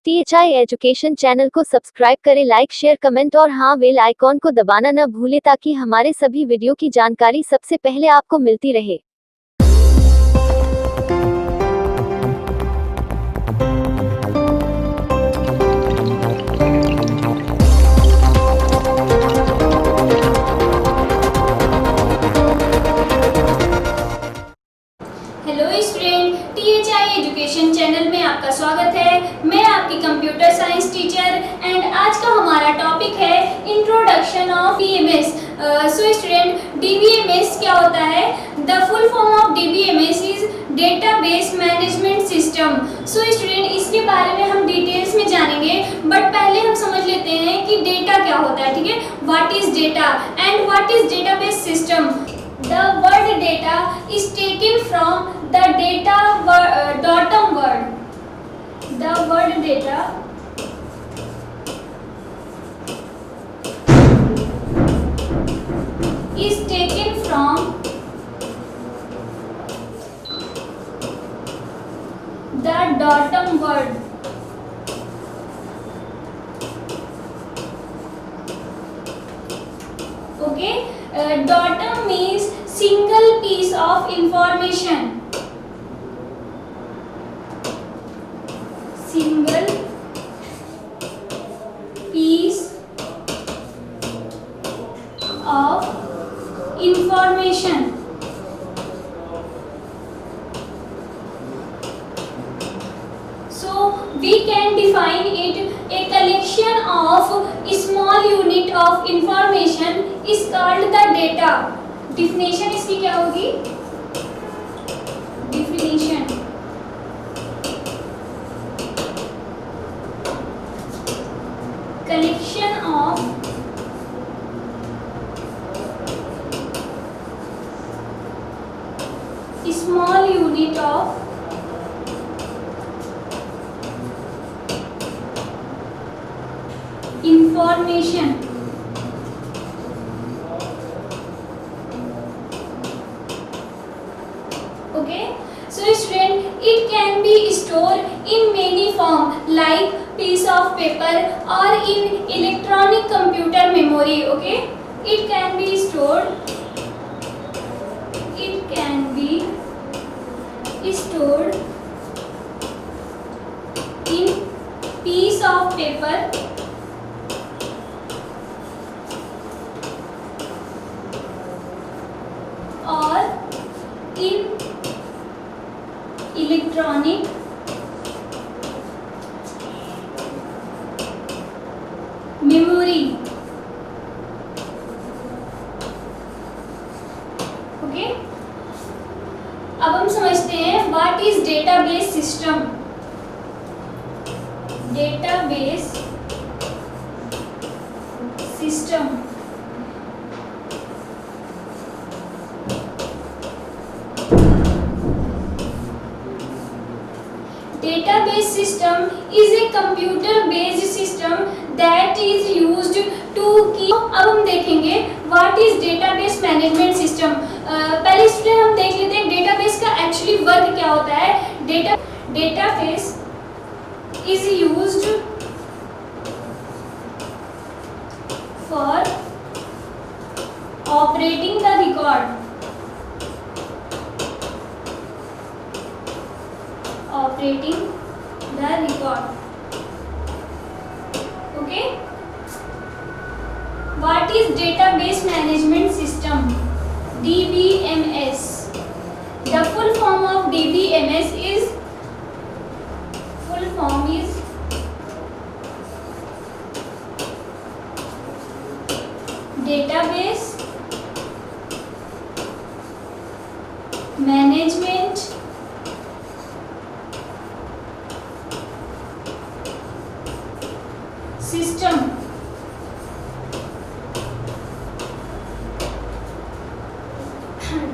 THI education channel को subscribe करें, like share comment और हाँ बेल आइकॉन को दबाना न भूलें ताकि हमारे सभी वीडियो की जानकारी सबसे पहले आपको मिलती रहे। Hello student, THI education channel में आपका स्वागत है। मैं आपकी कंप्यूटर साइंस टीचर एंड आज का हमारा टॉपिक है introduction of DBMS। So student, DBMS क्या होता है? The full form of DBMS is database management system. So student, इसके बारे में हम डिटेल्स में जानेंगे, बट पहले हम समझ लेते हैं कि डेटा क्या होता है। ठीक है, what is data and what is database system. The word data is taken from the datum word. The word data is taken from the datum word. Okay, datum means single piece of information. Single piece of information. So we can define it a collection of small unit of information is called the data. Definition इसकी क्या होगी? Definition collection of small unit of information. Okay, so student, it can be stored in many form like piece of paper or in electronic computer memory. Okay, it can be stored in piece of paper or in electronic memory. Okay, अब हम समझते हैं what is database system. Database system Database system is a computer-based system that is used to keep। अब हम देखेंगे what is database management system। पहले student हम देख लेते हैं डेटाबेस का एक्चुअली वर्क क्या होता है। Database is used for operating the record। Operating the record. Okay, what is database management system? DBMS. The full form of DBMS is database management system।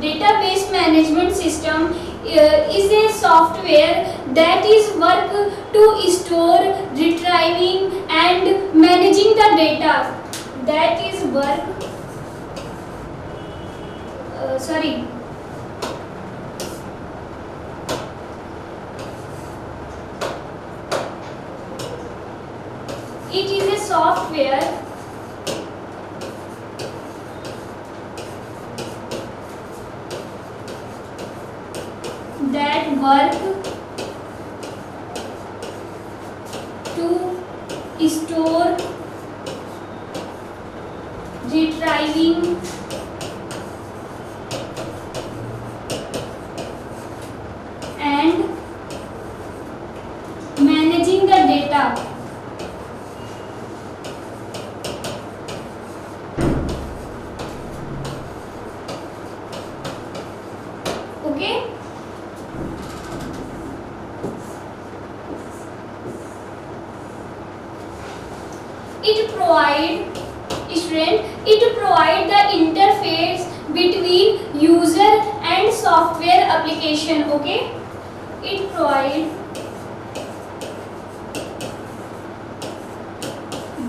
Database management system is a software that is work to store, retrieving and managing the data. That is work It is a software that work to store, retrieving, and managing the data. Okay. It provide the interface between user and software application. Okay, it provide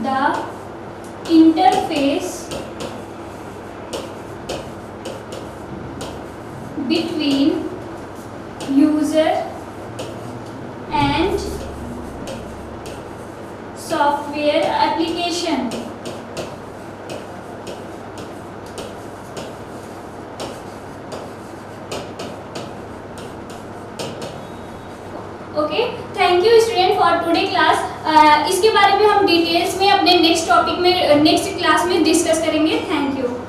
the interface between user and software application. Okay, thank you student for today class. इसके बारे में हम details में अपने next topic में next class में discuss करेंगे। Thank you.